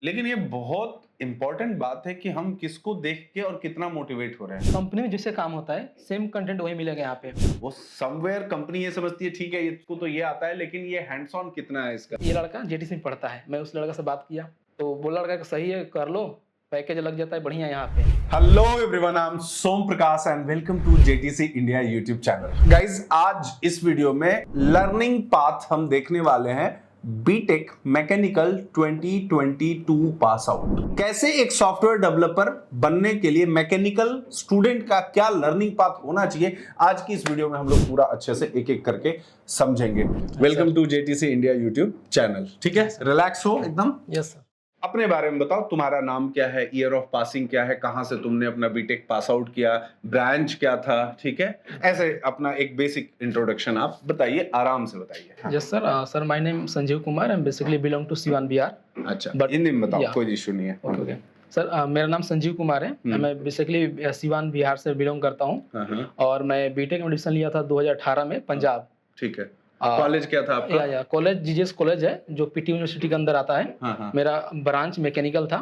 लेकिन ये बहुत इंपॉर्टेंट बात है कि हम किसको देख के और कितना मोटिवेट हो रहे हैं। कंपनी में जैसे काम होता है सेम कंटेंट वही मिलेगा यहाँ पे। वो समवेयर कंपनी ये समझती है ठीक है इसको तो ये आता है, लेकिन ये हैंड्स ऑन कितना है इसका। ये लड़का जेटीसी में पढ़ता है, मैं उस लड़का से बात किया तो बोला लड़का कि सही है कर लो, पैकेज लग जाता है बढ़िया यहाँ पे। Hello everyone, I am Som Prakash and welcome to JTC India YouTube channel. Guys, आज इस वीडियो में लर्निंग पाथ हम देखने वाले हैं बीटेक मैकेनिकल 2022 पास आउट। कैसे एक सॉफ्टवेयर डेवलपर बनने के लिए मैकेनिकल स्टूडेंट का क्या लर्निंग पाथ होना चाहिए, आज की इस वीडियो में हम लोग पूरा अच्छे से एक एक करके समझेंगे। Welcome to JTC India YouTube channel. ठीक है, रिलैक्स हो एकदम। Yes sir. अपने बारे में बताओ, तुम्हारा नाम क्या है, ईयर ऑफ पासिंग क्या है, कहां से तुमने अपना बीटेक पास आउट किया, ब्रांच क्या था, ठीक है, ऐसे अपना एक बेसिक इंट्रोडक्शन आप बताइए, आराम से बताइए। हाँ। Yes sir. Sir my name Sanjeev Kumar, I am basically belong to Siwan Bihar. अच्छा, But- हिंदी में बताओ, Yeah. कोई इशू नहीं है। ओके ओके सर, मेरा नाम संजीव कुमार है। मैं बेसिकली सीवान बिहार से बिलोंग करता हूँ। हाँ, और मैं बीटेक में एडमिशन लिया था 2018 में पंजाब। ठीक है। कॉलेज क्या था आपका? या कॉलेज जीजीएस कॉलेज है जो पीटी यूनिवर्सिटी के अंदर आता है। हाँ। मेरा ब्रांच मैकेनिकल था।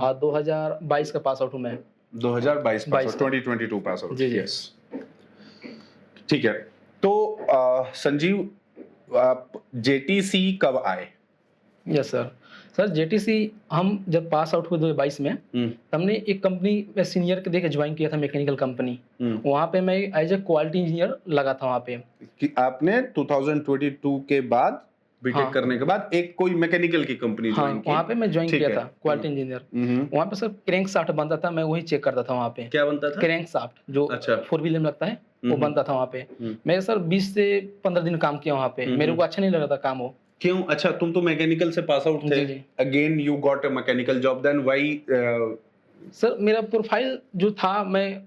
और 2022 का पास आउट हूँ मैं। 2022 पास आउट, 22 का। 2022 पास आउट। जी, जी। यस, ठीक है। तो संजीव, आप जेटीसी कब आए? Yes sir. सर जेटीसी हम जब पास आउट हुए 2022 में, हमने एक कंपनी में सीनियर के देके ज्वाइन किया था, मैकेनिकल कंपनी। वहाँ पे मैं एज ए क्वालिटी इंजीनियर लगा था वहाँ पे। कि आपने 2022 के बाद बीटेक हाँ। करने के बाद एक कोई मैकेनिकल की कंपनी हाँ, ज्वाइन की? वहाँ पे मैं ज्वाइन ठीक किया है। था क्वालिटी इंजीनियर। वहाँ पे सर क्रैंक शाफ्ट बनता था, मैं वही चेक करता था वहाँ पे। क्या बनता था? क्रैंक शाफ्ट जो अच्छा। 4 व्हीलर में लगता है वो बनता था वहाँ पे। हम्म। मैं सर 20 से 15 दिन काम किया वहाँ पे। मेरे को अच्छा नहीं लगा था काम वो। क्यों? अच्छा, तुम तो मैकेनिकल से पास आउट थे। जी, जी। Again you got a mechanical job, then why? Sir मेरा प्रोफाइल जो था, मैं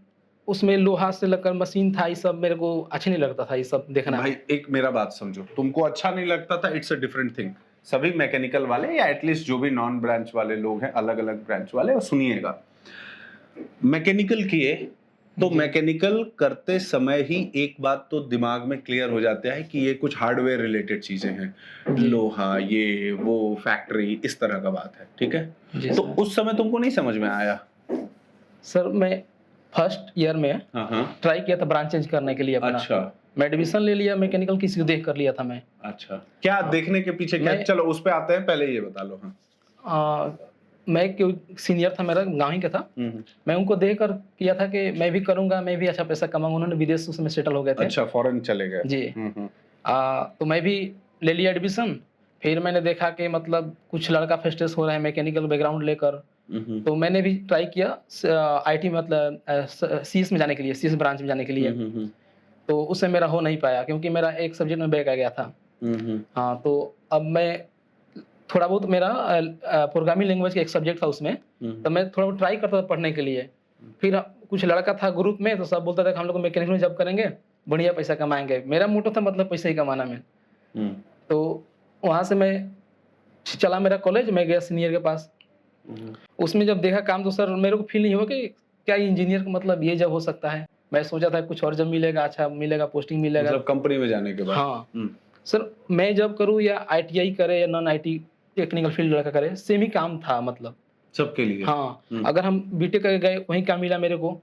उसमें लोहा से लेकर मशीन था, ये सब मेरे को अच्छा नहीं लगता था ये सब देखना। भाई एक मेरा बात समझो, तुमको अच्छा नहीं लगता था, इट्स अ डिफरेंट थिंग। सभी मैकेनिकल वाले या एटलीस्ट जो भी नॉन ब्रांच वाले लोग हैं, अलग अलग ब्रांच वाले, वो सुनिएगा। मैकेनिकल किए तो जी। मैकेनिकल करते समय ही एक बात तो दिमाग में क्लियर हो जाता है कि ये कुछ हार्डवेयर रिलेटेड चीजें हैं, जी। लोहा, ये वो, फैक्ट्री, इस तरह का बात है। ठीक है, जी तो सर। उस समय तुमको नहीं समझ में आया? सर मैं फर्स्ट ईयर में हाँ। ट्राई किया था ब्रांच चेंज करने के लिए अपना। अच्छा। मैं एडमिशन ले लिया मैकेनिकल, किसी को देख कर लिया था मैं। अच्छा, क्या देखने के पीछे क्या? मैं- चलो उस पे आते हैं, पहले ये बता लो। हाँ। मैं क्यों, सीनियर था मेरा, गाँव ही का था। मैं उनको देख कर किया था कि मैं भी करूंगा, मैं भी अच्छा पैसा कमाऊंगा। उन्होंने विदेश उसमें सेटल हो गए थे। अच्छा, फॉरेन चले गए। जी। तो मैं भी ले लिया एडमिशन। फिर मैंने देखा कि मतलब कुछ लड़का फ्रस्ट्रेट हो रहा है मैकेनिकल बैकग्राउंड लेकर, तो मैंने भी ट्राई किया आईटी मतलब सीएस में जाने के लिए, सीएस ब्रांच में जाने के लिए। तो उससे मेरा हो नहीं पाया क्योंकि मेरा एक सब्जेक्ट में बैक आ गया था। हाँ, तो अब मैं थोड़ा बहुत मेरा प्रोग्रामिंग लैंग्वेज का एक सब्जेक्ट था उसमें, तो मैं थोड़ा बहुत ट्राई करता था पढ़ने के लिए। फिर कुछ लड़का था ग्रुप में, तो सब बोलता था कि हम लोग मैकेनिकल में जॉब करेंगे, बढ़िया पैसा कमाएंगे। मेरा मोटो था मतलब पैसा ही कमाना में। तो वहाँ से मैं चला मेरा कॉलेज, मैं गया सीनियर के पास। उसमें जब देखा काम, तो सर मेरे को फील नहीं हुआ कि क्या इंजीनियर का मतलब ये जब हो सकता है। मैं सोचा था कुछ और जब मिलेगा, अच्छा मिलेगा, पोस्टिंग मिलेगा, मतलब कंपनी में जाने के बाद। हाँ। सर मैं जब करूँ या आईटीआई करे या नॉन आईटी टेक्निकल फील्ड लड़का करे, सेम ही काम था मतलब सबके लिए। हाँ। अगर हम बीटेक करके गए वही काम मिला मेरे को,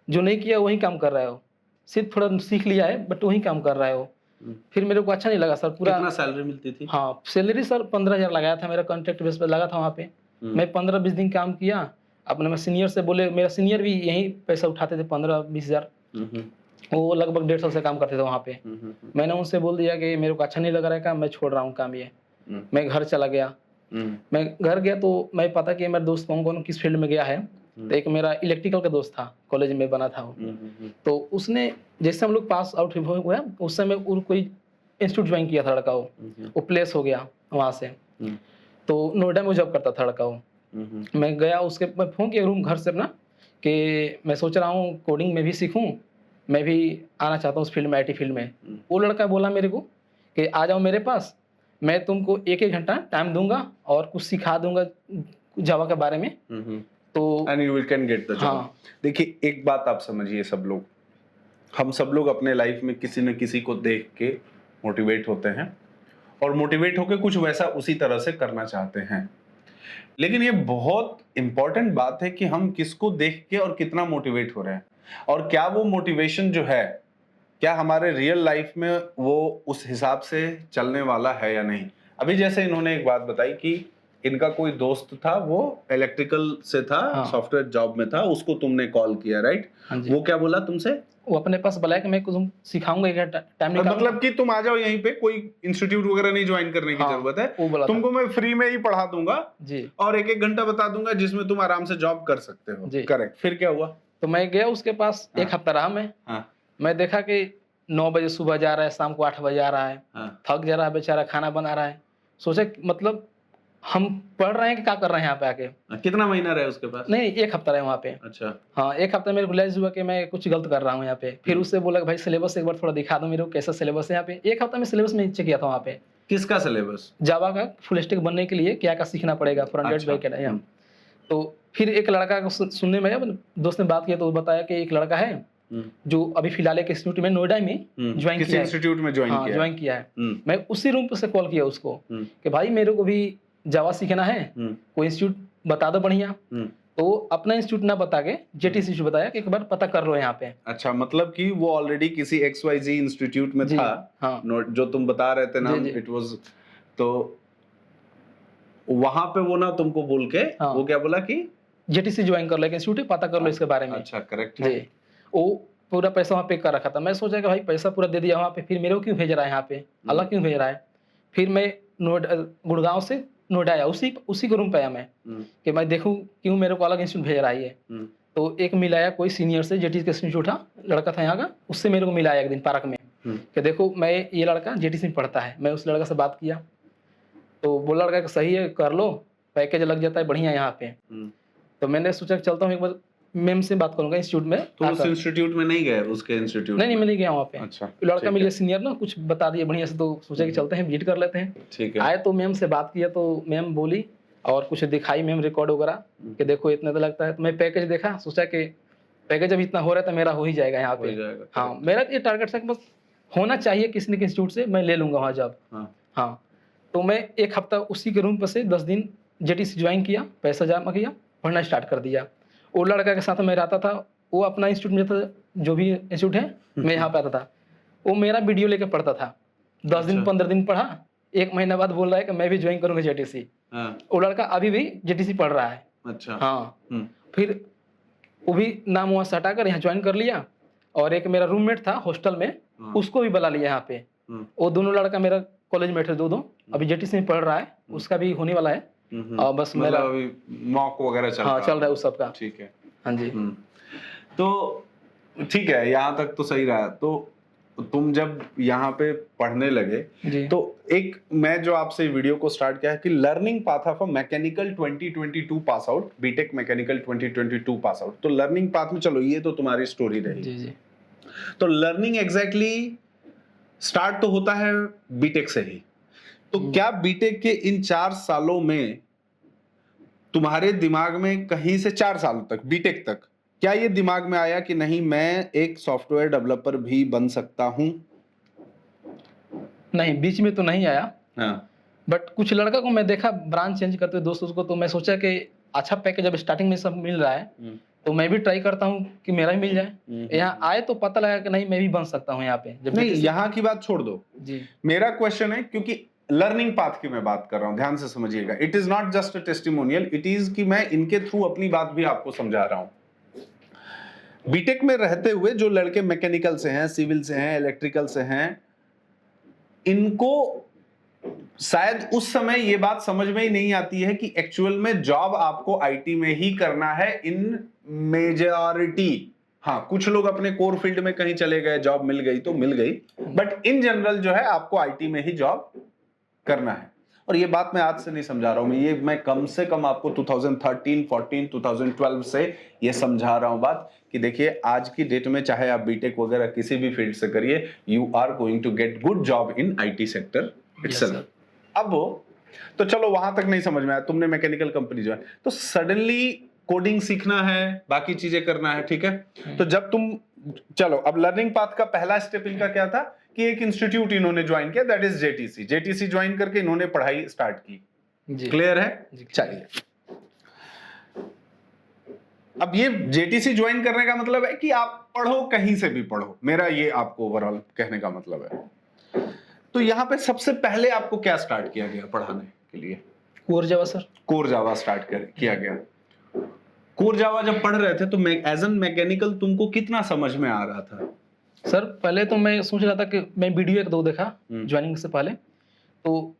जो नहीं किया वही काम कर रहा है वो, सिर्फ थोड़ा सीख लिया है बट वही काम कर रहा है वो। फिर मेरे को अच्छा नहीं लगा सर पूरा। कितना सैलरी मिलती थी? हाँ, सैलरी सर 15,000 लगाया था, मेरा कॉन्ट्रैक्ट बेस पे लगा था वहाँ पे। मैं 15-20 दिन काम किया। अपने मैं सीनियर से बोले, मेरा सीनियर भी यही पैसा उठाते थे 15-20 हज़ार। वो लगभग 150 से काम करते थे वहाँ पे। मैंने उनसे बोल दिया कि मेरे को अच्छा नहीं लग रहा है काम, मैं छोड़ रहा हूँ काम ये। मैं घर चला गया। मैं घर गया तो मैं पता कि मेरे दोस्त कौन कौन किस फील्ड में गया है। तो एक मेरा इलेक्ट्रिकल का दोस्त था, कॉलेज में बना था वो। तो उसने, जैसे हम लोग पास आउट हुआ उस समय कोई इंस्टीट्यूट ज्वाइन किया था लड़का वो प्लेस हो गया वहाँ से। तो नोएडा में जॉब करता था लड़का वो। मैं गया उसके, मैं फ़ोन किया रूम घर से अपना कि मैं सोच रहा हूँ कोडिंग में भी सीखूँ, मैं भी आना चाहता हूँ उस फील्ड में, आईटी फील्ड में। वो लड़का बोला मेरे को कि आ जाओ मेरे पास, मैं तुमको 1-1 घंटा टाइम दूंगा और कुछ सिखा दूंगा जावा के बारे में। तो and you will can get the job. हाँ। देखिए एक बात आप समझिए, सब लोग, हम सब लोग अपने लाइफ में किसी न किसी को देख के मोटिवेट होते हैं और मोटिवेट होकर कुछ वैसा उसी तरह से करना चाहते हैं। लेकिन ये बहुत इंपॉर्टेंट बात है कि हम किसको देख के और कितना मोटिवेट हो रहे हैं, और क्या वो मोटिवेशन जो है, क्या हमारे रियल लाइफ में वो उस हिसाब से चलने वाला है या नहीं। अभी जैसे इन्होंने एक बात बताई कि इनका कोई दोस्त था, वो इलेक्ट्रिकल से था, हाँ। सॉफ्टवेयर जॉब में था, उसको तुमने कॉल किया, राइट? हाँ जी। वो क्या बोला तुमसे? वो अपने पास बुलाया कि मैं कुछ सिखाऊंगा, क्या टाइम निकाल। मतलब कि तुम आ जाओ यहीं पे, कोई इंस्टीट्यूट वगैरह नहीं ज्वाइन करने की हाँ, जरूरत है, वो बोला था। तुमको मैं फ्री में ही पढ़ा दूंगा जी और एक एक घंटा बता दूंगा जिसमें तुम आराम से जॉब कर सकते हो। जी। करेक्ट। फिर क्या हुआ? तो मैं गया उसके पास, हाँ। 1 हफ्ता रहा मैं। हाँ मैं देखा कि 9 बजे सुबह जा रहा है, शाम को 8 बजे आ रहा है, हाँ थक जा रहा है बेचारा, खाना बना रहा है। सोचा कि मतलब हम पढ़ रहे हैं कि क्या कर रहे हैं यहाँ पे आके। हाँ। कितना महीना रहे उसके पास? नहीं, 1 हफ्ता रहे वहाँ पे। अच्छा। हाँ, 1 हफ्ता मेरे को रियलाइज़ हुआ कि मैं कुछ गलत कर रहा हूँ यहाँ पे। फिर उससे बोला कि भाई सिलेबस एक बार थोड़ा दिखा दो मेरे को, कैसा सिलेबस है यहाँ पे। 1 हफ्ता में सिलेबस में चेक किया था वहाँ पे। किसका सिलेबस? जावा का फुल स्टैक बनने के लिए क्या-क्या सीखना पड़ेगा, फ्रंट एंड अच्छा। Back and. तो फिर एक लड़का को सुनने में आया, दोस्त ने बात किया तो बताया कि एक लड़का है जो अभी फिलहाल एक इंस्टीट्यूट में नोएडा में ज्वाइन किसी किया है। इंस्टीट्यूट में ज्वाइन हाँ, किया? ज्वाइन किया है। हम्म। मैं उसी रूम पे से कॉल किया उसको कि भाई मेरे को भी जावा सीखना है, कोई इंस्टीट्यूट बता दो बढ़िया। तो अपना इंस्टीट्यूट ना बता के जेटीसी इंस्टीट्यूट बताया कि एक बार पता कर लो यहाँ पे। अच्छा, मतलब कि वो ऑलरेडी किसी XYZ इंस्टीट्यूट में जी, था। हाँ। जो तुम बता रहे थे नाम, जी, जी। इट वाज, तो वहां पे वो ना तुमको बोल के हाँ। वो क्या बोला कि जेटीसी ज्वाइन कर लो, एक इंस्टीट्यूट है, पता कर लो इसके बारे में। अच्छा, करेक्ट है। जी, वो पूरा पैसा वहाँ पे कर रखा था। मैं सोचा कि भाई पैसा पूरा दे दिया वहाँ पे, फिर मेरे को क्यों भेज रहा है यहाँ पे, अलग क्यों भेज रहा है। फिर मैं नोएडा, गुड़गांव से नोएडा आया, उसी के रूम पे आया मैं कि मैं देखूँ क्यों मेरे को अलग इंस्टीट्यूट भेज रहा है ये। तो एक मिलाया कोई सीनियर से, जेटीसी का इंस्टीट्यूट था, लड़का था यहाँ का, उससे मेरे को मिलाया एक दिन पार्क में कि देखो मैं ये लड़का जेटीसी में पढ़ता है। मैं उस लड़का से बात किया तो वो लड़का कि सही है, कर लो, पैकेज लग जाता है बढ़िया यहाँ पे। तो मैंने सोचा कि चलता हूँ एक बार मैम से बात करूंगा इंस्टीट्यूट में। तो उस इंस्टीट्यूट में नहीं गए, उसके इंस्टीट्यूट? नहीं, मैं नहीं गया वहाँ पे। अच्छा, लड़का मिल गया सीनियर ना, कुछ बता दिया बढ़िया से, तो सोचा कि चलते हैं, विजिट कर लेते हैं। ठीक है। आए तो मैम से बात किया तो मैम बोली और कुछ दिखाई मैम रिकॉर्ड वगैरह कि देखो इतना तो लगता है। तो मैं पैकेज देखा, सोचा कि पैकेज अभी इतना हो रहा है तो मेरा हो ही जाएगा यहाँ पे। हाँ, मेरा ये टारगेट था कि बस होना चाहिए किसी न किसी इंस्टीट्यूट से, मैं ले लूंगा वहाँ जॉब। हाँ, तो मैं 1 हफ्ता उसी के रूम पर से 10 दिन जेटीसी ज्वाइन किया, पैसा जमा किया, पढ़ना स्टार्ट कर दिया। वो लड़का के साथ मैं रहता था, वो अपना इंस्टीट्यूट में था, जो भी इंस्टीट्यूट है, मैं यहाँ पे आता था। वो मेरा वीडियो लेके पढ़ता था। 10 दिन 15 दिन पढ़ा, 1 महीना बाद बोल रहा है कि मैं भी ज्वाइन करूंगा जेटीसी। वो लड़का अभी भी जेटीसी पढ़ रहा है। अच्छा। हाँ। फिर वो भी नाम वहाँ से हटाकर यहाँ ज्वाइन कर लिया। और एक मेरा रूममेट था हॉस्टल में, उसको भी बुला लिया यहाँ पे। वो दोनों लड़का मेरा कॉलेज में थे, दो अभी जेटीसी में पढ़ रहा है, उसका भी होने वाला है। और बस मेरा अभी मॉक वगैरह चल रहा है। चल रहा है उस सब का। ठीक है। हाँ जी। तो ठीक है, यहाँ तक तो सही रहा। तो तुम जब यहाँ पे पढ़ने लगे तो एक मैं जो आपसे वीडियो को स्टार्ट किया है कि learning path of mechanical 2022 pass out, BTech mechanical 2022 pass out. तो लर्निंग पाथ में चलो, ये तो तुम्हारी स्टोरी रही। जी। तो लर्निंग एग्जैक्टली स्टार्ट तो होता है बीटेक से ही। तो क्या बीटेक के इन 4 सालों में तुम्हारे दिमाग में कहीं से 4 साल तक, बीटेक तक, क्या ये दिमाग में आया कि नहीं मैं एक सॉफ्टवेयर डेवलपर भी बन सकता हूं? नहीं, बीच में तो नहीं आया। हाँ। बट कुछ लड़का को मैं देखा ब्रांच चेंज करते दोस्त उसको, तो मैं सोचा कि अच्छा पैकेज जब स्टार्टिंग में सब मिल रहा है तो मैं भी ट्राई करता हूँ कि मेरा भी मिल जाए। यहाँ आए तो पता लगा कि नहीं मैं भी बन सकता हूँ यहाँ पे। जब नहीं, यहाँ की बात छोड़ दो जी, मेरा मेरा क्वेश्चन है, क्योंकि लर्निंग पाथ की मैं बात कर रहा हूं, ध्यान से समझिएगा। It is not just a testimonial, it is कि मैं इनके थ्रू अपनी बात भी आपको समझा रहा हूं। बीटेक में रहते हुए जो लड़के मैकेनिकल से हैं, सिविल से हैं, इलेक्ट्रिकल से हैं, इनको शायद उस समय ये बात समझ में ही नहीं आती है कि एक्चुअल में जॉब आपको आईटी में ही करना है इन मेजॉरिटी। हाँ, कुछ लोग अपने कोर फील्ड में कहीं चले गए, जॉब मिल गई तो मिल गई, बट इन जनरल जो है आपको आईटी में ही जॉब करना है। और ये बात मैं आज से नहीं समझा रहा हूं, मैं कम से कम आपको 2013, 14, 2012 से ये समझा रहा हूं बात कि देखिए आज की डेट में चाहे आप बीटेक वगैरह किसी भी फील्ड से करिए, you are going to get good job in IT sector itself. अब तो चलो वहां तक नहीं समझ में आया, तुमने मैकेनिकल कंपनी जो है, तो सडनली कोडिंग सीखना है, बाकी चीजें करना है, ठीक है। तो जब तुम, चलो अब लर्निंग पाथ का पहला स्टेप इनका क्या था कि एक इंस्टीट्यूट इन्होंने ज्वाइन किया, that is JTC. JTC join करके इन्होंने पढ़ाई स्टार्ट की। जी क्लियर है? जी। चलिए, अब ये जेटीसी ज्वाइन करने का मतलब है कि आप पढ़ो, कहीं से भी पढ़ो, मेरा ये आपको ओवरऑल कहने का मतलब है। तो यहाँ पे सबसे पहले आपको क्या स्टार्ट किया गया पढ़ाने के लिए? Core Java sir. Core Java start किया गया। कोर जावा जब पढ़ रहे थे तो एज एन मैकेनिकल तुमको कितना समझ में आ रहा था? सर पहले तो मैं सोच रहा था कि मैं वीडियो एक दो देखा ज्वाइनिंग से पहले, तो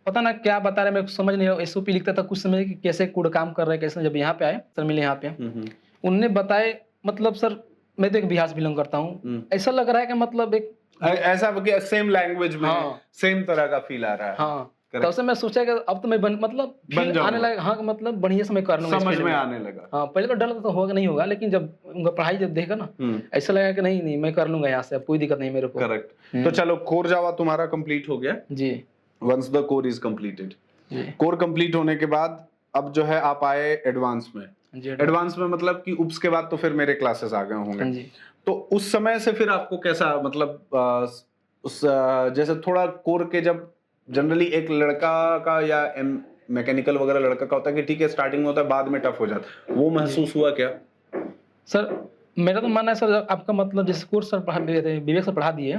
पता ना क्या बता रहे, मैं कुछ समझ नहीं रहा। एसओपी लिखता था कुछ समय कि कैसे कोड काम कर रहा है कैसे। जब यहाँ पे आए सर मिले यहाँ पे, उनने बताए, मतलब सर मैं तो एक बिहार से बिलोंग करता हूँ, ऐसा लग रहा है कि मतलब एक ऐसा सेम लैंग्वेज में, हाँ, सेम तरह का फील आ रहा है। हाँ। तब से मैं सोचा कि अब तो मैं मतलब बन फील आने लगा, हाँ मतलब बढ़िया से मैं कर लूंगा, समझ में आने लगा। हाँ पहले तो डर लगता तो होगा नहीं होगा, लेकिन जब उनका पढ़ाई जब देखा ना, ऐसा लगा कि नहीं नहीं मैं कर लूंगा यहाँ से, अब कोई दिक्कत नहीं मेरे को। करेक्ट। तो चलो, कोर जावा तुम्हारा कंप्लीट हो गया जी। Once the core is completed, core complete होने के बाद अब जो है आप आए एडवांस में। एडवांस में मतलब कि उप्स के बाद तो फिर मेरे क्लासेस आ गए होंगे। जी। तो उस समय से फिर आपको कैसा, मतलब जैसे थोड़ा कोर के, जब जनरली एक लड़का का या मैकेनिकल वगैरह लड़का का होता है कि ठीक है स्टार्टिंग में होता है, बाद में टफ हो जाता है, वो महसूस हुआ क्या? सर मेरा तो मानना है सर, आपका मतलब जैसे कोर्स सर पढ़ा दिए थे, विवेक सर पढ़ा दिए,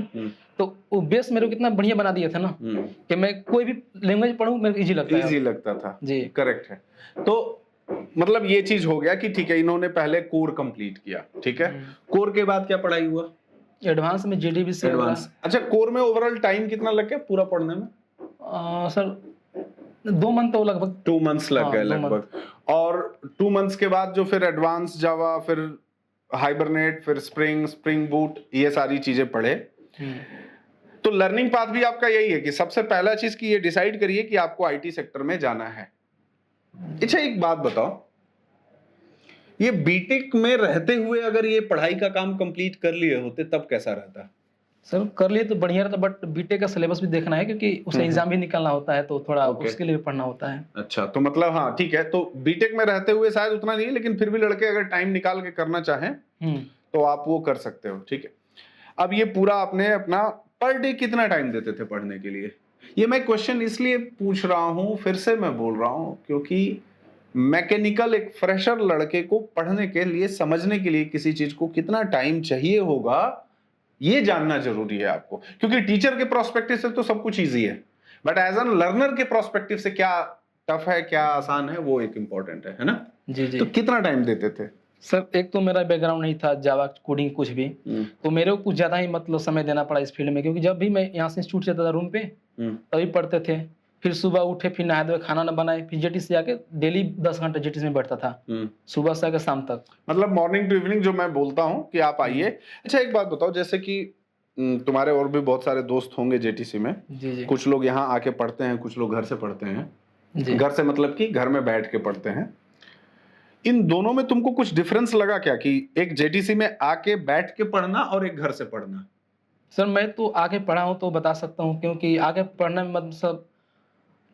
तो वो बेस मेरे को कितना बढ़िया बना दिए थे ना, कि मैं कोई भी लैंग्वेज पढ़ूं मेरे को इजी लगता है। इजी लगता था जी। करेक्ट है। तो मतलब ये चीज हो गया कि ठीक है, इन्होंने पहले कोर कंप्लीट किया, ठीक है। कोर के बाद क्या पढ़ाई हुआ? एडवांस में जेडीबीसी एडवांस। अच्छा, कोर में ओवरऑल टाइम कितना लग गया पूरा पढ़ने में? सर 2 मंथ तो लगभग 2 मंथ्स लग गए लगभग। और 2 मंथ्स के बाद जो फिर एडवांस जावा, फिर हाइबरनेट, फिर स्प्रिंग बूट, ये सारी चीजें पढ़े। तो लर्निंग पाथ भी आपका यही है कि सबसे पहला चीज की ये डिसाइड करिए कि आपको आईटी सेक्टर में जाना है। अच्छा एक बात बताओ, ये बीटेक में रहते हुए अगर ये पढ़ाई का काम कंप्लीट कर लिए होते तब कैसा रहता? सर कर लिए तो बढ़िया रहता, बट बीटेक का सिलेबस भी देखना है क्योंकि उसे एग्जाम भी निकालना होता है, तो थोड़ा उसके लिए भी पढ़ना होता है। अच्छा, तो मतलब हाँ ठीक है, तो बीटेक में रहते हुए शायद उतना नहीं है, लेकिन फिर भी लड़के अगर टाइम निकाल के करना चाहें तो आप वो कर सकते हो, ठीक है। अब ये पूरा आपने अपना पर डे कितना टाइम देते थे पढ़ने के लिए? ये मैं क्वेश्चन इसलिए पूछ रहा हूं, फिर से मैं बोल रहा हूं, क्योंकि मैकेनिकल एक फ्रेशर लड़के को पढ़ने के लिए, समझने के लिए किसी चीज को कितना टाइम चाहिए होगा, ये जानना जरूरी है आपको। क्योंकि टीचर के प्रोस्पेक्टिव से तो सब कुछ इजी है, बट एज एन लर्नर के प्रोस्पेक्टिव से क्या टफ है, क्या आसान है, वो एक इंपॉर्टेंट है ना? जी जी। तो कितना टाइम देते थे? सर एक तो मेरा बैकग्राउंड नहीं था जावा कोडिंग कुछ भी, तो मेरे को कुछ ज्यादा ही मतलब समय देना पड़ा इस फील्ड में, क्योंकि जब भी मैं यहाँ से इंस्टीट्यूट जाता था रूम पे, तभी पढ़ते थे, फिर सुबह उठे, फिर नहाए धोए, खाना ना बनाए, फिर जेटी से जाके डेली 10 घंटे जेटी में बैठता था, सुबह से आकर शाम तक, मतलब मॉर्निंग टू इवनिंग जो मैं बोलता हूँ कि आप आइए। अच्छा एक बात बताओ, जैसे कि तुम्हारे और भी बहुत सारे दोस्त होंगे जेटीसी में। जी जी। कुछ लोग यहाँ आके पढ़ते हैं, कुछ लोग घर से पढ़ते हैं। जी। घर से मतलब कि घर में बैठ के पढ़ते हैं। इन दोनों में तुमको कुछ डिफरेंस लगा क्या, कि एक जेटीसी में आके बैठ के पढ़ना और एक घर से पढ़ना? सर मैं तो आगे पढ़ा हूँ तो बता सकता हूँ, क्योंकि आगे पढ़ने में मतलब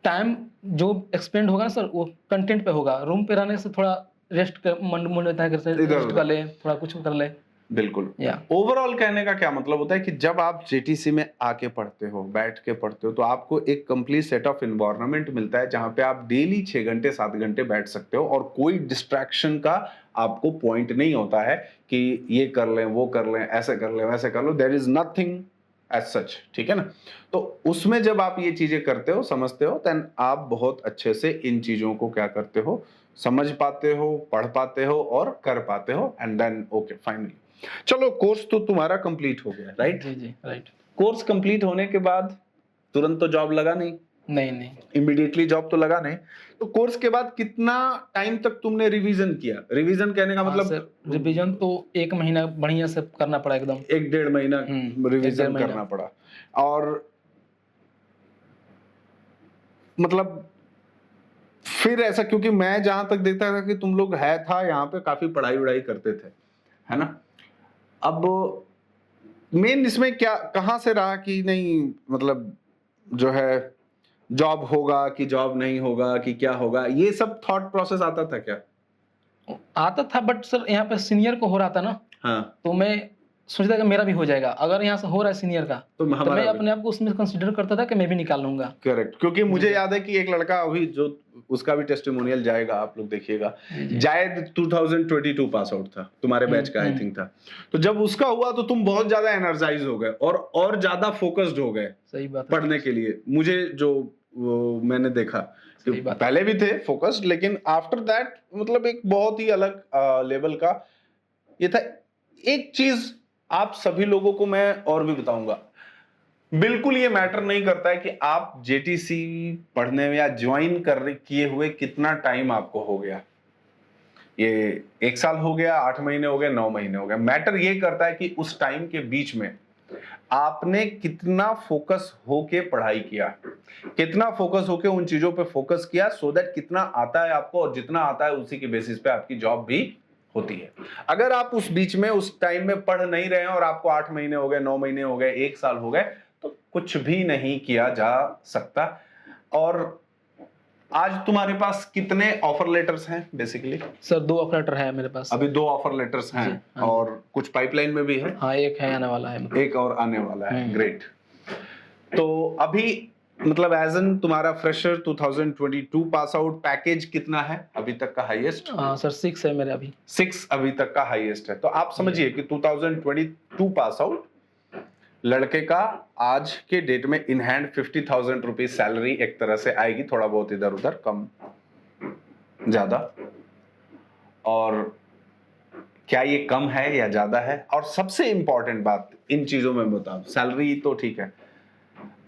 टाइम जो एक्सपेंड होगा ना सर, वो कंटेंट पे होगा। रूम पे रहने से थोड़ा रेस्ट कर, मन रहता है कि रेस्ट कर ले, थोड़ा कुछ कर ले। बिल्कुल। ओवरऑल कहने का क्या मतलब होता है कि जब आप जेटीसी में आके पढ़ते हो, बैठ के पढ़ते हो, तो आपको एक कंप्लीट सेट ऑफ एनवायरनमेंट मिलता है जहां पे आप डेली 6 घंटे 7 घंटे बैठ सकते हो, और कोई डिस्ट्रैक्शन का आपको पॉइंट नहीं होता है कि ये कर लें, वो कर लें, ऐसे कर लें, वैसे कर लो। There is nothing as such, ठीक है ना? तो उसमें जब आप ये चीजें करते हो, समझते हो, देन आप बहुत अच्छे से इन चीजों को क्या करते हो, समझ पाते हो, पढ़ पाते हो और कर पाते हो। एंड देन ओके फाइनली, चलो कोर्स तो तुम्हारा कंप्लीट हो गया, राइट? जी जी राइट। कोर्स कंप्लीट होने के बाद तुरंत तो जॉब लगा नहीं? नहीं इमीडिएटली जॉब तो लगा नहीं। तो कोर्स के बाद कितना टाइम तक तुमने रिवीजन किया? रिवीजन कहने का मतलब सर रिवीजन तो 1 महीना बढ़िया से करना पड़ा एकदम। 1-1.5 महीना रिवीजन करना पड़ा। और मतलब फिर ऐसा, क्योंकि मैं जहां तक देखता था कि तुम लोग था यहाँ पे काफी पढ़ाई वढ़ाई करते थे, है ना? अब मेन इसमें क्या, कहां से रहा कि नहीं, मतलब जो है जॉब होगा कि जॉब नहीं होगा कि क्या होगा, ये सब थॉट प्रोसेस आता था क्या? आता था, बट सर यहाँ पे सीनियर को हो रहा था ना, हाँ। तो मैं सोचता था कि मेरा भी हो जाएगा, अगर यहाँ से हो रहा है सीनियर का तो तो हमारा मैं भी। अपने आप को उसमें कंसिडर करता था कि मैं भी निकाल लूंगा। करेक्ट, क्योंकि मुझे याद है कि एक लड़का अभी जो, उसका भी टेस्टिमोनियल जाएगा, आप लोग देखिएगा, जी जी। जायद 2022 पास आउट था, तुम्हारे बैच का आई हम्म। थिंक था। तो जब उसका हुआ तो तुम बहुत ज्यादा एनर्जाइज हो गए और ज्यादा फोकस्ड हो गए सही बात है। पढ़ने के लिए। मुझे जो वो मैंने देखा कि सही बात है। पहले भी थे फोकस्ड, लेकिन आफ्टर दैट मतलब एक बहुत ही अलग लेवल का ये था। एक चीज आप सभी लोगों को मैं और भी बताऊंगा, बिल्कुल ये मैटर नहीं करता है कि आप जेटीसी पढ़ने में या ज्वाइन कर किए हुए कितना टाइम आपको हो गया, ये 1 साल हो गया, 8 महीने हो गए, 9 महीने हो गए। मैटर ये करता है कि उस टाइम के बीच में आपने कितना फोकस होके पढ़ाई किया, कितना फोकस होके उन चीजों पे फोकस किया, सो दैट कितना आता है आपको, और जितना आता है उसी के बेसिस पे आपकी जॉब भी होती है। अगर आप उस बीच में उस टाइम में पढ़ नहीं रहे हैं और आपको 8 महीने हो गए, 9 महीने हो गए, 1 साल हो गए, तो कुछ भी नहीं किया जा सकता। और आज तुम्हारे पास कितने ऑफर लेटर्स हैं बेसिकली? सर 2 ऑपरेटर है मेरे पास। अभी 2 ऑफर लेटर्स हैं। जी, हाँ जी। और कुछ पाइपलाइन में भी है? हाँ, एक है आने वाला है मतलब। एक और आने वाला है। ग्रेट। तो अभी मतलब एज एन तुम्हारा फ्रेशर 2022 पास आउट, पैकेज कितना है अभी तक का हाईएस्ट? हाँ सर 6 है मेरे अभी। 6 अभी तक का हाईएस्ट है। तो आप समझिए कि 2022 पास आउट लड़के का आज के डेट में इन हैंड 50,000 रुपीज सैलरी एक तरह से आएगी, थोड़ा बहुत इधर उधर कम ज्यादा। और क्या ये कम है या ज्यादा है? और सबसे इंपॉर्टेंट बात इन चीजों में बताओ, सैलरी तो ठीक है,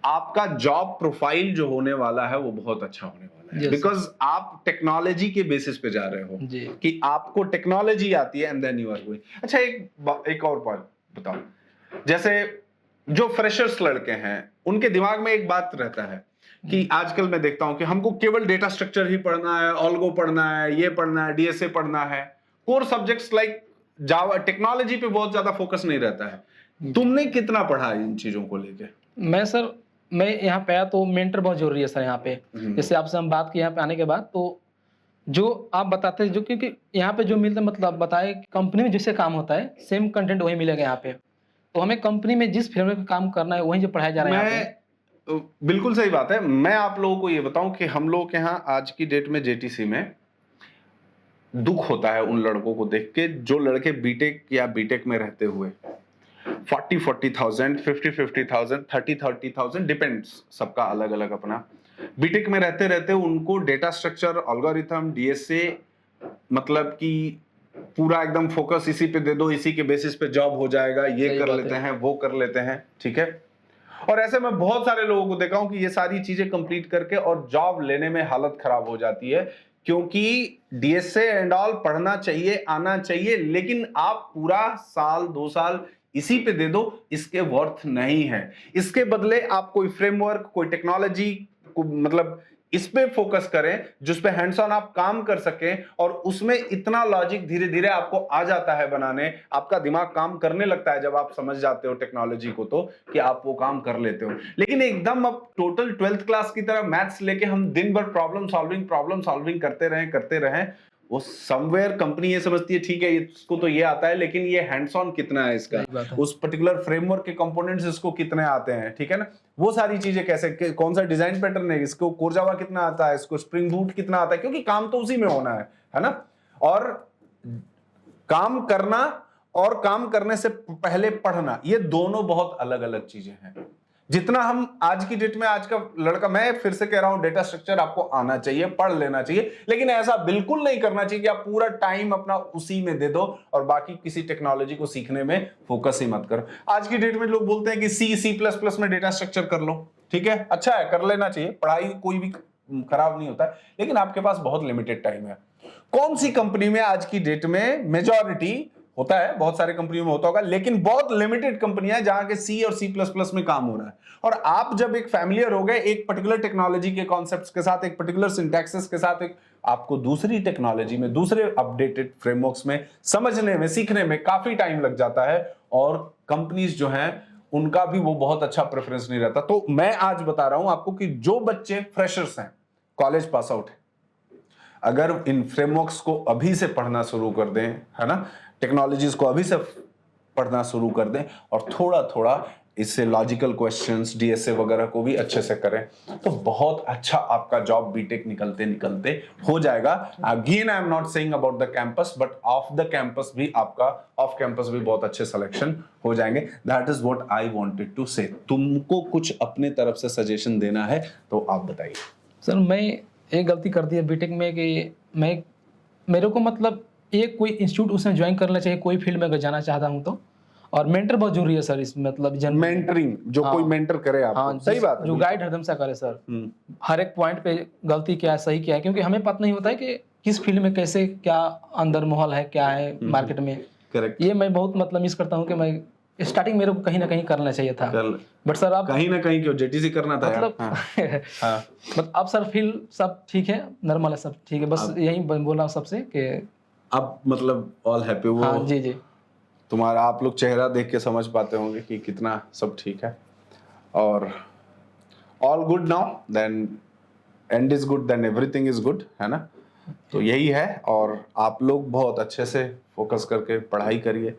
आपका जॉब प्रोफाइल जो होने वाला है वो बहुत अच्छा होने वाला है। Yes, बिकॉज आप टेक्नोलॉजी के बेसिस पे जा रहे हो जी। कि आपको टेक्नोलॉजी आती है and then you are going. अच्छा, एक और पॉइंट बताओ, जैसे जो फ्रेशर्स लड़के हैं उनके दिमाग में एक बात रहता है कि आजकल मैं देखता हूं कि हमको केवल डेटा स्ट्रक्चर ही पढ़ना है, ऑल्गो पढ़ना है, ये पढ़ना है, डीएसए पढ़ना है, core subjects like Java, technology पे बहुत ज्यादा फोकस नहीं रहता है। तुमने कितना पढ़ा इन चीजों को लेके? मैं यहाँ पे आया तो मेंटर बहुत जरूरी है सर यहाँ पे। जैसे आपसे हम बात की यहाँ पे आने के बाद, तो जो आप बताते हैं, जो क्योंकि यहाँ पे जो मिलता है, मतलब बताए कंपनी में जैसे काम होता है सेम कंटेंट वही मिलेगा यहाँ पे। तो हमें कंपनी में जिस फील्ड में काम करना है वही जो पढ़ाया जा रहा है यहाँ पे। बिल्कुल सही बात है। मैं आप लोगों को ये बताऊं कि हम लोग के यहाँ आज की डेट में जेटीसी में दुख होता है उन लड़कों को देख के जो लड़के बीटेक या बीटेक में रहते हुए 40,000, 50,000, 30,000 डिपेंड्स, सबका अलग अलग अपना, बीटेक में रहते रहते उनको डेटा स्ट्रक्चर, एल्गोरिथम, डीएसए, मतलब कि पूरा एकदम फोकस इसी पे दे दो, इसी के बेसिस पे जॉब हो जाएगा, ये कर लेते हैं, वो कर लेते हैं, ठीक है। और ऐसे मैं बहुत सारे लोगों को देखा हूं कि ये सारी चीजें कंप्लीट करके और जॉब लेने में हालत खराब हो जाती है, क्योंकि डीएसए एंड ऑल पढ़ना चाहिए, आना चाहिए, लेकिन आप पूरा साल 2 साल इसी पे दे दो, इसके वर्थ नहीं है। इसके बदले आप कोई फ्रेमवर्क, कोई टेक्नोलॉजी को मतलब इस पे फोकस करें जिस पे हैंड्स ऑन आप काम कर सकें, और उसमें इतना लॉजिक धीरे धीरे आपको आ जाता है बनाने, आपका दिमाग काम करने लगता है जब आप समझ जाते हो टेक्नोलॉजी को, तो कि आप वो काम कर लेते हो। लेकिन एकदम अब टोटल 12th क्लास की तरह मैथ्स लेके हम दिन भर प्रॉब्लम सॉल्विंग करते रहें, वो समवेयर कंपनी ये समझती है ठीक है इसको तो ये आता है, लेकिन ये हैंड्स ऑन कितना है इसका, उस पर्टिकुलर फ्रेमवर्क के कंपोनेंट्स इसको कितने आते हैं, ठीक है ना, वो सारी चीजें कैसे, कौन सा डिजाइन पैटर्न है, इसको कोर जावा कितना आता है, इसको स्प्रिंग बूट कितना आता है, क्योंकि काम तो उसी में होना है ना। और काम करना और काम करने से पहले पढ़ना, ये दोनों बहुत अलग अलग चीजें हैं। जितना हम आज की डेट में, आज का लड़का, मैं फिर से कह रहा हूं, डेटा स्ट्रक्चर आपको आना चाहिए, पढ़ लेना चाहिए, लेकिन ऐसा बिल्कुल नहीं करना चाहिए कि आप पूरा टाइम अपना उसी में दे दो और बाकी किसी टेक्नोलॉजी को सीखने में फोकस ही मत करो। आज की डेट में लोग बोलते हैं कि C++ में डेटा स्ट्रक्चर कर लो, ठीक है, अच्छा है, कर लेना चाहिए, पढ़ाई कोई भी खराब नहीं होता है, लेकिन आपके पास बहुत लिमिटेड टाइम है। कौन सी कंपनी में आज की डेट में मेजॉरिटी होता है, बहुत सारे कंपनियों में होता होगा, लेकिन बहुत लिमिटेड कंपनियां जहां के C और C++ में काम हो रहा है। और आप जब एक फैमिलियर हो गए एक पर्टिकुलर टेक्नोलॉजी के कॉन्सेप्ट्स के साथ, एक पर्टिकुलर सिंटैक्सेस के साथ, एक आपको दूसरी टेक्नोलॉजी में, दूसरे अपडेटेड फ्रेमवर्क्स में समझने में, सीखने में काफी टाइम लग जाता है, और कंपनीज जो हैं उनका भी वो बहुत अच्छा प्रेफरेंस नहीं रहता। तो मैं आज बता रहा हूं आपको कि जो बच्चे फ्रेशर्स हैं, कॉलेज पास आउट है, अगर इन फ्रेमवर्क्स को अभी से पढ़ना शुरू कर दें, है ना, टेक्नोलॉजीज को अभी से पढ़ना शुरू कर दें और थोड़ा थोड़ा इससे लॉजिकल क्वेश्चंस डीएसए वगैरह को भी अच्छे से करें, तो बहुत अच्छा आपका जॉब बीटेक निकलते निकलते हो जाएगा। Again I am not saying about the campus, but of the campus भी आपका, ऑफ कैंपस भी बहुत अच्छे सिलेक्शन हो जाएंगे। That is what I wanted to say. तुमको कुछ अपने तरफ से सजेशन देना है तो आप बताइए। सर मैं एक गलती कर दी है बीटेक में कि मेरे को मतलब एक कोई इंस्टीट्यूट उसमें ज्वाइन करना चाहिए, कोई फील्ड में अगर जाना चाहता हूँ तो। और मेंटर बहुत जरूरी है सर इसमें, मतलब मेंटरिंग, जो कोई मेंटर करे आपको। हाँ, सही बात है, जो गाइड हरदम से करे सर, हर एक पॉइंट पे गलती क्या है सही क्या है, क्योंकि हमें पता नहीं होता है कि किस फील्ड में कैसे क्या अंदर माहौल है, क्या है मार्केट में। करेक्ट। ये मैं बहुत मतलब मिस करता हूँ कि मैं स्टार्टिंग मेरे को कहीं ना कहीं करना चाहिए था, बट सर आप कहीं ना कहीं क्यों जेटीसी करना था मतलब यार। हाँ। मतलब अब सर फील्ड सब ठीक है, नॉर्मल है, सब ठीक है, बस यही बोला सबसे कि अब मतलब ऑल हैप्पी। वो हाँ जी जी, तुम्हारा आप लोग चेहरा देख के समझ पाते होंगे कि कितना सब ठीक है, और all good now, then end is good, then everything is good, है ना। तो यही है, और आप लोग बहुत अच्छे से फोकस करके पढ़ाई करिए।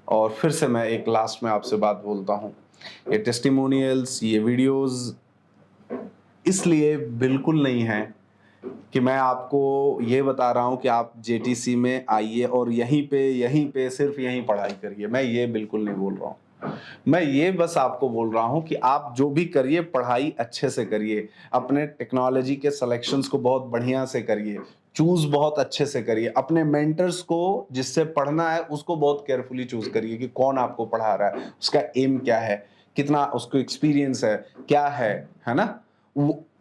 और फिर से मैं एक लास्ट में आपसे बात बोलता हूँ, ये टेस्टिमोनियल्स, ये वीडियोस इसलिए बिल्कुल नहीं है कि मैं आपको ये बता रहा हूँ कि आप जेटीसी में आइए और यहीं पे सिर्फ यहीं पढ़ाई करिए। मैं ये बिल्कुल नहीं बोल रहा हूँ। मैं ये बस आपको बोल रहा हूँ कि आप जो भी करिए पढ़ाई अच्छे से करिए, अपने टेक्नोलॉजी के सिलेक्शंस को बहुत बढ़िया से करिए, चूज बहुत अच्छे से करिए, अपने मेंटर्स को जिससे पढ़ना है उसको बहुत केयरफुली चूज करिए कि कौन आपको पढ़ा रहा है, उसका एम क्या है, कितना उसको एक्सपीरियंस है, क्या है ना।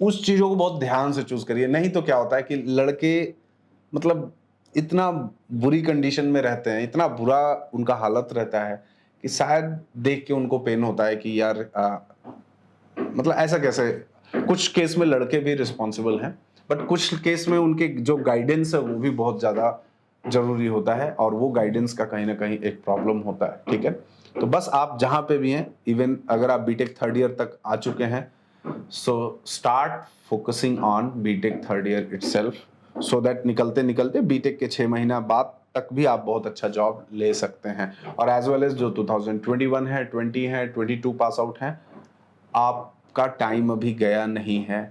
उस चीजों को बहुत ध्यान से चूज करिए। नहीं तो क्या होता है कि लड़के मतलब इतना बुरी कंडीशन में रहते हैं, इतना बुरा उनका हालत रहता है कि शायद देख के उनको पेन होता है कि यार मतलब ऐसा कैसे। कुछ केस में लड़के भी रिस्पॉन्सिबल हैं, बट कुछ केस में उनके जो गाइडेंस है वो भी बहुत ज्यादा जरूरी होता है, और वो गाइडेंस का कहीं ना कहीं एक प्रॉब्लम होता है। ठीक है, तो बस आप जहां पे भी हैं, इवन अगर आप बीटेक थर्ड ईयर तक आ चुके हैं, so start focusing on BTech third year itself, so that निकलते निकलते BTech के 6 महीना बाद तक भी आप बहुत अच्छा जॉब ले सकते हैं। और एज वेल एज जो 2021 है, 20 है, 22 पास आउट हैं, आपका टाइम अभी गया नहीं है।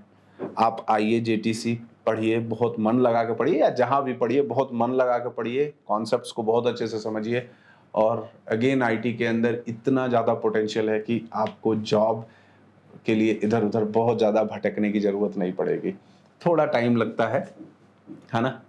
आप आइए जेटीसी, पढ़िए, बहुत मन लगा के पढ़िए, या जहां भी पढ़िए बहुत मन लगा के पढ़िए, कॉन्सेप्ट्स को बहुत अच्छे से समझिए। और अगेन आईटी के अंदर इतना ज़्यादा पोटेंशियल है कि आपको जॉब के लिए इधर उधर बहुत ज़्यादा भटकने की ज़रूरत नहीं पड़ेगी। थोड़ा टाइम लगता है ना।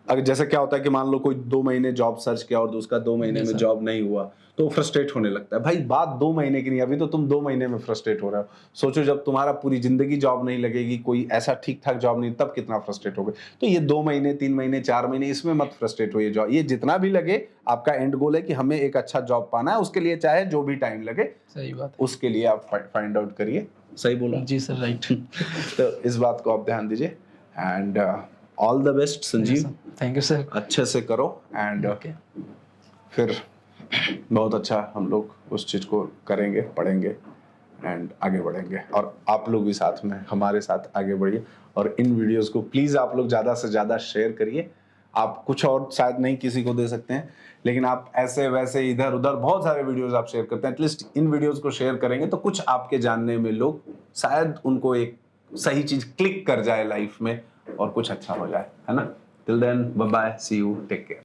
अगर जैसे क्या होता है कि मान लो कोई 2 महीने जॉब सर्च किया और उसका 2 महीने में जॉब नहीं हुआ तो फ्रस्ट्रेट होने लगता है। भाई बात 2 महीने की नहीं, अभी तो तुम 2 महीने में फ्रस्ट्रेट हो रहे हो। सोचो जब तुम्हारा पूरी जिंदगी जॉब नहीं लगेगी, कोई ऐसा ठीक ठाक जॉब नहीं, तब कितना फ्रस्ट्रेट होगे। तो ये 2 महीने, 3 महीने, 4 महीने, इसमें मत फ्रस्ट्रेट हो। जॉब ये जितना भी लगे, आपका एंड गोल है कि हमें एक अच्छा जॉब पाना है, उसके लिए चाहे जो भी टाइम लगे, सही बात है, उसके लिए आप फाइंड आउट करिए। सही बोला जी सर, राइट। तो इस बात को आप ध्यान दीजिए, and all the best Sanjeev. Thank you sir. अच्छे से करो, एंड फिर बहुत अच्छा हम लोग उस चीज़ को करेंगे, पढ़ेंगे एंड आगे बढ़ेंगे। और आप लोग भी साथ में हमारे साथ आगे बढ़िए, और इन वीडियोस को प्लीज़ आप लोग ज़्यादा से ज़्यादा शेयर करिए। आप कुछ और शायद नहीं किसी को दे सकते हैं, लेकिन आप ऐसे वैसे इधर उधर बहुत सारे वीडियोस आप शेयर करते हैं। एटलीस्ट इन वीडियोस को शेयर करेंगे तो कुछ आपके जानने में लोग, शायद उनको एक सही चीज़ क्लिक कर जाए लाइफ में और कुछ अच्छा हो जाए, है ना। Till then bye bye, see you, take care.